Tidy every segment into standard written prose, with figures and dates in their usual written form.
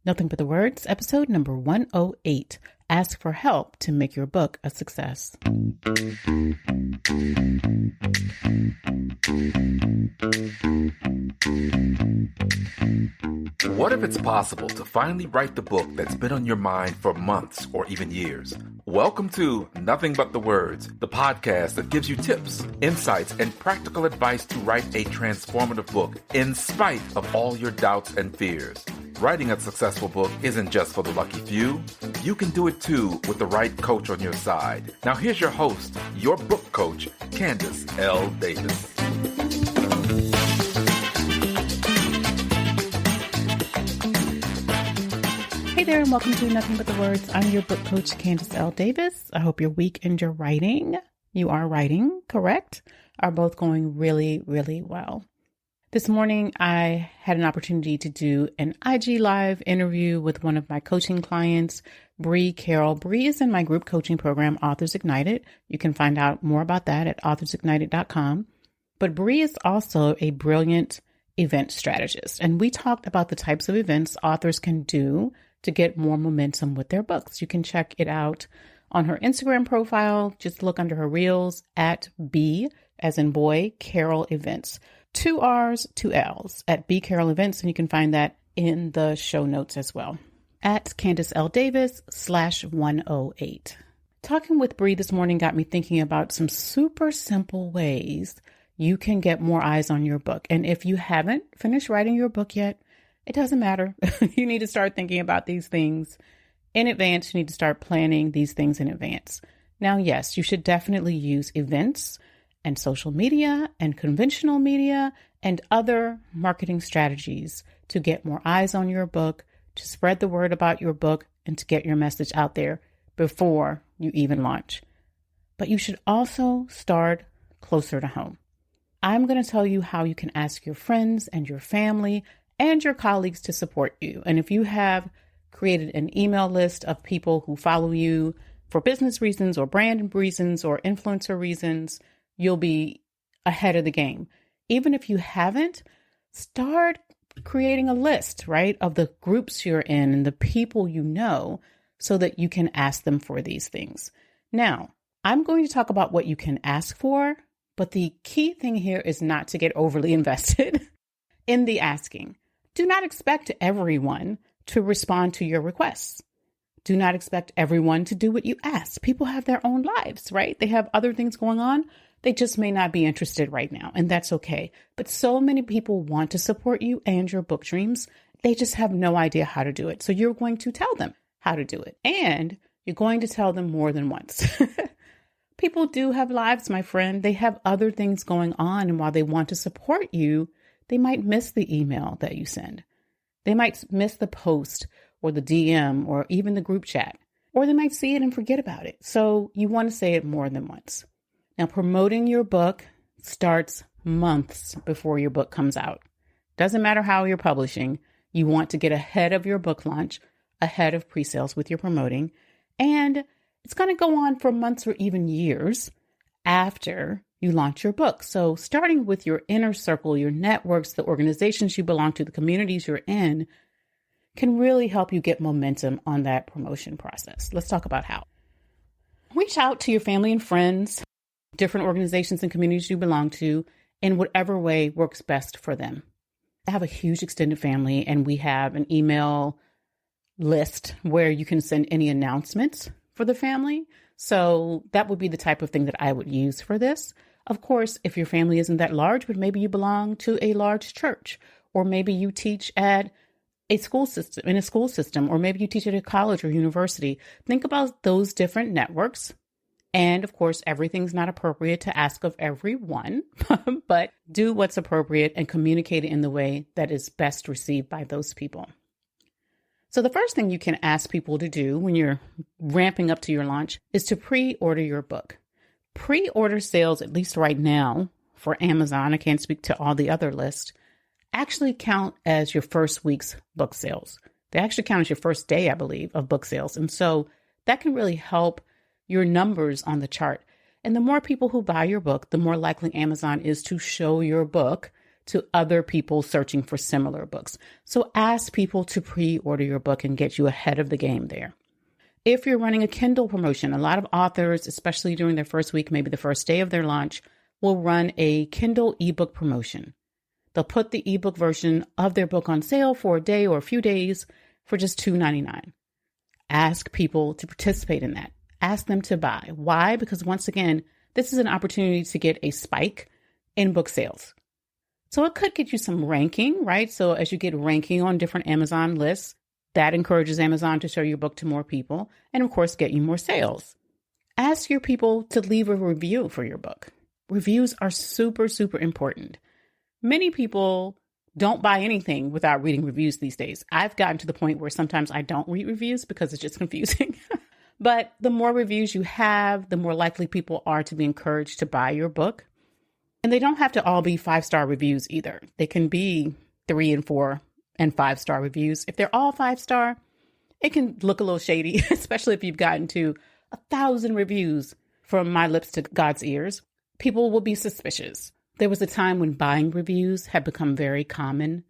Nothing But the Words, episode number 108. Ask for help to make your book a success. What if it's possible to finally write the book that's been on your mind for months or even years? Welcome to Nothing But the Words, the podcast that gives you tips, insights, and practical advice to write a transformative book in spite of all your doubts and fears. Writing a successful book isn't just for the lucky few. You can do it too with the right coach on your side. Now here's your host, your book coach, Candace L. Davis. Hey there, and welcome to Nothing But the Words. I'm your book coach, Candace L. Davis. I hope your week and your writing, you are writing, correct, are both going really, really well. This morning, I had an opportunity to do an IG Live interview with one of my coaching clients, Bree Carroll. Bree is in my group coaching program, Authors Ignited. You can find out more about that at authorsignited.com. But Bree is also a brilliant event strategist. And we talked about the types of events authors can do to get more momentum with their books. You can check it out on her Instagram profile. Just look under her reels at B, as in boy, Carroll Events. 2 R's, 2 L's at B Carroll Events, and you can find that in the show notes as well at Candace L. Davis /108. Talking with Bree this morning got me thinking about some super simple ways you can get more eyes on your book. And if you haven't finished writing your book yet, it doesn't matter. You need to start thinking about these things in advance. You need to start planning these things in advance. Now, yes, you should definitely use events and social media and conventional media and other marketing strategies to get more eyes on your book, to spread the word about your book, and to get your message out there before you even launch. But you should also start closer to home. I'm going to tell you how you can ask your friends and your family and your colleagues to support you. And if you have created an email list of people who follow you for business reasons or brand reasons or influencer reasons, you'll be ahead of the game. Even if you haven't, start creating a list, right, of the groups you're in and the people you know so that you can ask them for these things. Now, I'm going to talk about what you can ask for, but the key thing here is not to get overly invested in the asking. Do not expect everyone to respond to your requests. Do not expect everyone to do what you ask. People have their own lives, right? They have other things going on. They just may not be interested right now, and that's okay. But so many people want to support you and your book dreams. They just have no idea how to do it. So you're going to tell them how to do it, and you're going to tell them more than once. People do have lives, my friend. They have other things going on, and while they want to support you, they might miss the email that you send. They might miss the post or the DM or even the group chat, or they might see it and forget about it. So you want to say it more than once. Now, promoting your book starts months before your book comes out. Doesn't matter how you're publishing. You want to get ahead of your book launch, ahead of pre-sales with your promoting. And it's going to go on for months or even years after you launch your book. So starting with your inner circle, your networks, the organizations you belong to, the communities you're in, can really help you get momentum on that promotion process. Let's talk about how. Reach out to your family and friends, different organizations and communities you belong to, in whatever way works best for them. I have a huge extended family, and we have an email list where you can send any announcements for the family. So that would be the type of thing that I would use for this. Of course, if your family isn't that large, but maybe you belong to a large church, or maybe you teach at a school system, or maybe you teach at a college or university. Think about those different networks. And of course, everything's not appropriate to ask of everyone, but do what's appropriate and communicate it in the way that is best received by those people. So the first thing you can ask people to do when you're ramping up to your launch is to pre-order your book. Pre-order sales, at least right now for Amazon, I can't speak to all the other lists, actually count as your first week's book sales. They actually count as your first day, I believe, of book sales. And so that can really help your numbers on the chart. And the more people who buy your book, the more likely Amazon is to show your book to other people searching for similar books. So ask people to pre-order your book and get you ahead of the game there. If you're running a Kindle promotion, a lot of authors, especially during their first week, maybe the first day of their launch, will run a Kindle ebook promotion. They'll put the ebook version of their book on sale for a day or a few days for just $2.99. Ask people to participate in that. Ask them to buy. Why? Because once again, this is an opportunity to get a spike in book sales. So it could get you some ranking, right? So as you get ranking on different Amazon lists, that encourages Amazon to show your book to more people and, of course, get you more sales. Ask your people to leave a review for your book. Reviews are super, super important. Many people don't buy anything without reading reviews these days. I've gotten to the point where sometimes I don't read reviews because it's just confusing. But the more reviews you have, the more likely people are to be encouraged to buy your book. And they don't have to all be 5-star reviews either. They can be 3 and 4 and 5-star reviews. If they're all 5-star, it can look a little shady, especially if you've gotten to 1,000 reviews from my lips to God's ears. People will be suspicious. There was a time when buying reviews had become very common,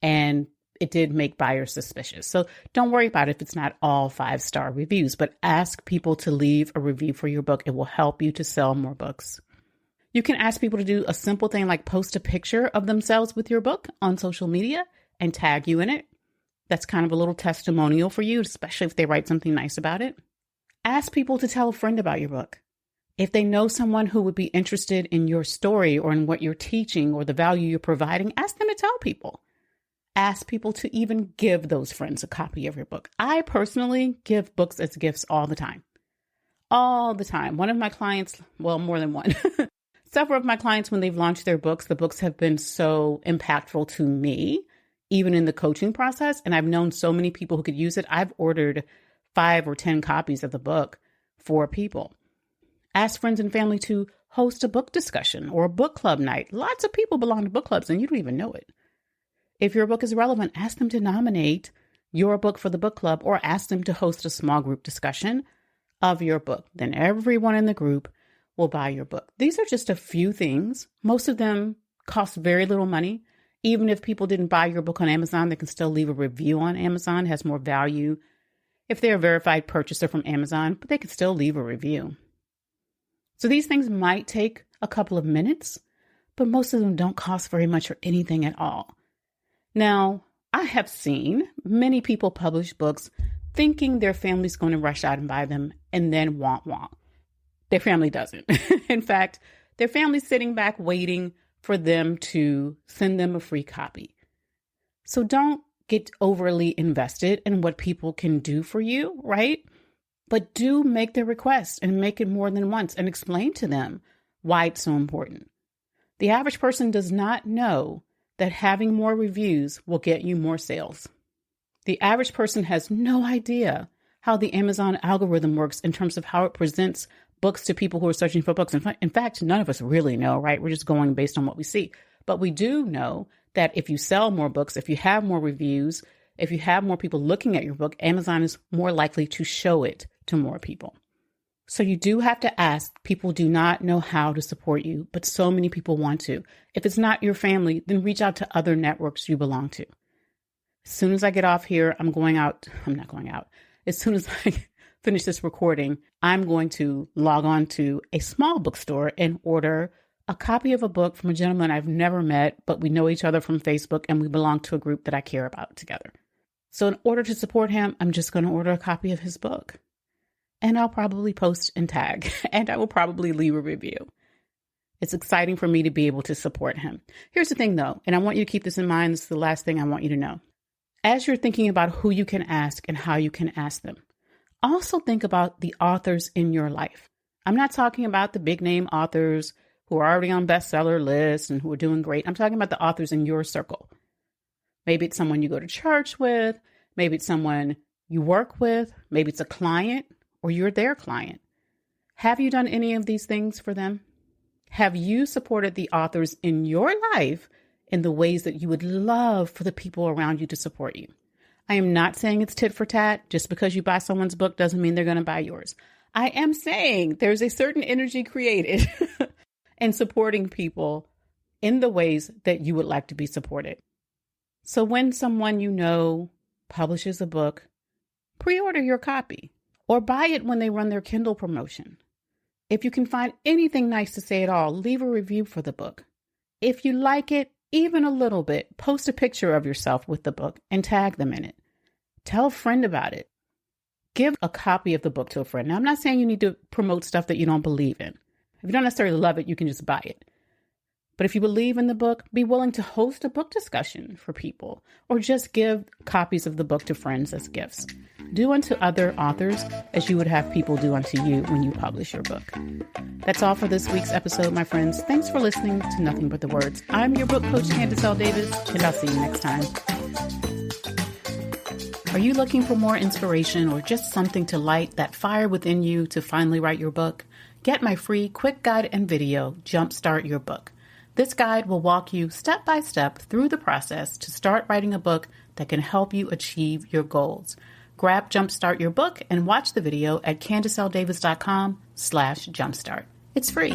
and it did make buyers suspicious. So don't worry about it if it's not all 5-star reviews, but ask people to leave a review for your book. It will help you to sell more books. You can ask people to do a simple thing like post a picture of themselves with your book on social media and tag you in it. That's kind of a little testimonial for you, especially if they write something nice about it. Ask people to tell a friend about your book. If they know someone who would be interested in your story or in what you're teaching or the value you're providing, ask them to tell people. Ask people to even give those friends a copy of your book. I personally give books as gifts all the time. All the time. One of my clients, well, more than one, several of my clients, when they've launched their books, the books have been so impactful to me, even in the coaching process. And I've known so many people who could use it. I've ordered 5 or 10 copies of the book for people. Ask friends and family to host a book discussion or a book club night. Lots of people belong to book clubs and you don't even know it. If your book is relevant, ask them to nominate your book for the book club or ask them to host a small group discussion of your book. Then everyone in the group will buy your book. These are just a few things. Most of them cost very little money. Even if people didn't buy your book on Amazon, they can still leave a review on Amazon. It has more value if they're a verified purchaser from Amazon, but they can still leave a review. So these things might take a couple of minutes, but most of them don't cost very much or anything at all. Now, I have seen many people publish books thinking their family's going to rush out and buy them and then womp. Their family doesn't. In fact, their family's sitting back waiting for them to send them a free copy. So don't get overly invested in what people can do for you, right? But do make the request and make it more than once and explain to them why it's so important. The average person does not know that having more reviews will get you more sales. The average person has no idea how the Amazon algorithm works in terms of how it presents books to people who are searching for books. In fact, none of us really know, right? We're just going based on what we see. But we do know that if you sell more books, if you have more reviews, if you have more people looking at your book, Amazon is more likely to show it to more people. So you do have to ask. People do not know how to support you, but so many people want to. If it's not your family, then reach out to other networks you belong to. As soon as I get off here, I'm not going out. As soon as I finish this recording, I'm going to log on to a small bookstore and order a copy of a book from a gentleman I've never met, but we know each other from Facebook and we belong to a group that I care about together. So in order to support him, I'm just going to order a copy of his book. And I'll probably post and tag, and I will probably leave a review. It's exciting for me to be able to support him. Here's the thing, though, and I want you to keep this in mind. This is the last thing I want you to know. As you're thinking about who you can ask and how you can ask them, also think about the authors in your life. I'm not talking about the big name authors who are already on bestseller lists and who are doing great. I'm talking about the authors in your circle. Maybe it's someone you go to church with. Maybe it's someone you work with. Maybe it's a client or you're their client. Have you done any of these things for them? Have you supported the authors in your life in the ways that you would love for the people around you to support you? I am not saying it's tit for tat. Just because you buy someone's book doesn't mean they're going to buy yours. I am saying there's a certain energy created in supporting people in the ways that you would like to be supported. So when someone you know publishes a book, pre-order your copy or buy it when they run their Kindle promotion. If you can find anything nice to say at all, leave a review for the book. If you like it even a little bit, post a picture of yourself with the book and tag them in it. Tell a friend about it. Give a copy of the book to a friend. Now, I'm not saying you need to promote stuff that you don't believe in. If you don't necessarily love it, you can just buy it. But if you believe in the book, be willing to host a book discussion for people or just give copies of the book to friends as gifts. Do unto other authors as you would have people do unto you when you publish your book. That's all for this week's episode, my friends. Thanks for listening to Nothing But the Words. I'm your book coach, Candace L. Davis, and I'll see you next time. Are you looking for more inspiration or just something to light that fire within you to finally write your book? Get my free quick guide and video, Jumpstart Your Book. This guide will walk you step by step through the process to start writing a book that can help you achieve your goals. Grab Jumpstart Your Book and watch the video at CandaceLDavis.com/jumpstart. It's free.